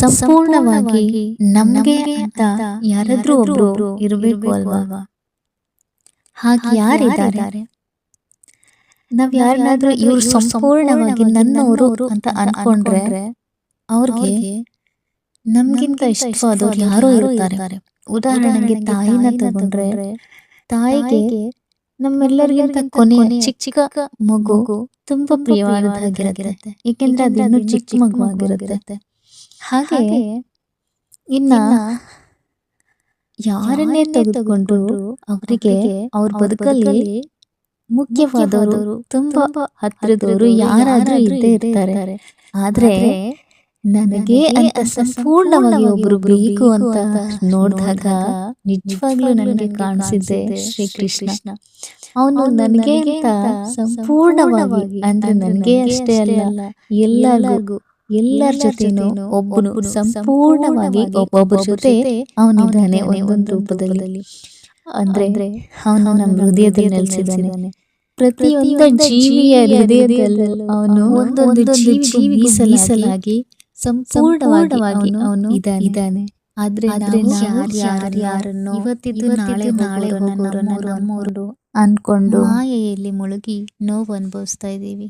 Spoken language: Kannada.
ಸಂಪೂರ್ಣವಾಗಿ ನಮ್ಗೆ ಅಂತ ಯಾರಾದ್ರೂ ಒಬ್ರು ಇರಬೇಕು ಅಲ್ವಾ? ಹಾಗೆ ಯಾರಿದ್ದಾರೆ? ನಾವ್ ಯಾರನ್ನಾದ್ರೂ ಇವ್ರು ಸಂಪೂರ್ಣವಾಗಿ ನನ್ನವರು ಅಂತ ಅನ್ಕೊಂಡ್ರೆ ಅವ್ರಿಗೆ ನಮ್ಗಿಂತ ಇಷ್ಟವಾದವ್ರು ಯಾರೋ ಇರ್ತಾರೆ. ಉದಾಹರಣೆಗೆ ತಾಯಿನ ತಗೊಂಡ್ರೆ, ತಾಯಿಗೆ ನಮ್ಮೆಲ್ಲರಿಗಿಂತ ಕೊನೆ ಚಿಕ್ಕ ಮಗು ತುಂಬಾ ಪ್ರಿಯವಾದದ್ದಾಗಿರುತ್ತೆ. ಏಕೆಂದ್ರೆ ಅದಿನ್ನು ಚಿಕ್ಕ ಮಗು ಆಗಿರುತ್ತೆ. ಹಾಗೆ ಇನ್ನ ಯಾರನ್ನೇ ತೆಗೆದುಕೊಂಡ್ರು ಅವರಿಗೆ ಅವ್ರ ಬದುಕಲ್ಲಿ ಮುಖ್ಯವಾದವರು, ತುಂಬಾ ಹತ್ತಿರದವರು ಯಾರಾದ್ರೂ ಇದ್ದೇ ಇರ್ತಾರೆ. ಆದ್ರೆ ನನಗೆ ಅಂತ ಸಂಪೂರ್ಣವಾಗಿ ಒಬ್ರು ಬೇಕು ಅಂತ ನೋಡಿದಾಗ ನಿಜವಾಗ್ಲೂ ನನಗೆ ಕಾಣಿಸಿದ್ದೆ ಶ್ರೀಕೃಷ್ಣ. ಅವನು ನನಗೆ ಅಂತ ಸಂಪೂರ್ಣವಾಗಿ, ಅಂದ್ರೆ ನನಗೆ ಅಷ್ಟೇ ಅಲ್ಲ, ಎಲ್ಲರಿಗೂ ಎಲ್ಲರ ಜೊತೆನೂ ಒಬ್ಬನು ಸಂಪೂರ್ಣವಾಗಿ ಒಬ್ಬೊಬ್ಬರ ಜೊತೆ ಅವನಿದ್ದಾನೆ ಒಂದೊಂದು ರೂಪದಲ್ಲಿ. ಅಂದ್ರೆ ಅವನು ನಮ್ಮ ಹೃದಯದಲ್ಲಿ ನೆಲೆಸಿದ್ದಾನೆ. ಪ್ರತಿಯೊಂದು ಜೀವಿಯ ಹೃದಯದಲ್ಲೂ ಅವನು ಒಂದೊಂದು ಜೀವಿಗೂ ಮೀಸಲಾಗಿ ಸಂಪೂರ್ಣವಾಗಿ ಅವನು ಇದ್ದಾನೆ. ಆದ್ರೆ ಯಾರನ್ನು ಇವತ್ತಿದ್ದು ನಾಳೆ ಹೋಗೋರು ನಮ್ಮವರು ಅನ್ಕೊಂಡು ಮಾಯೆಯಲ್ಲಿ ಮುಳುಗಿ ನೋವು ಅನುಭವಿಸ್ತಾ ಇದ್ದೀವಿ.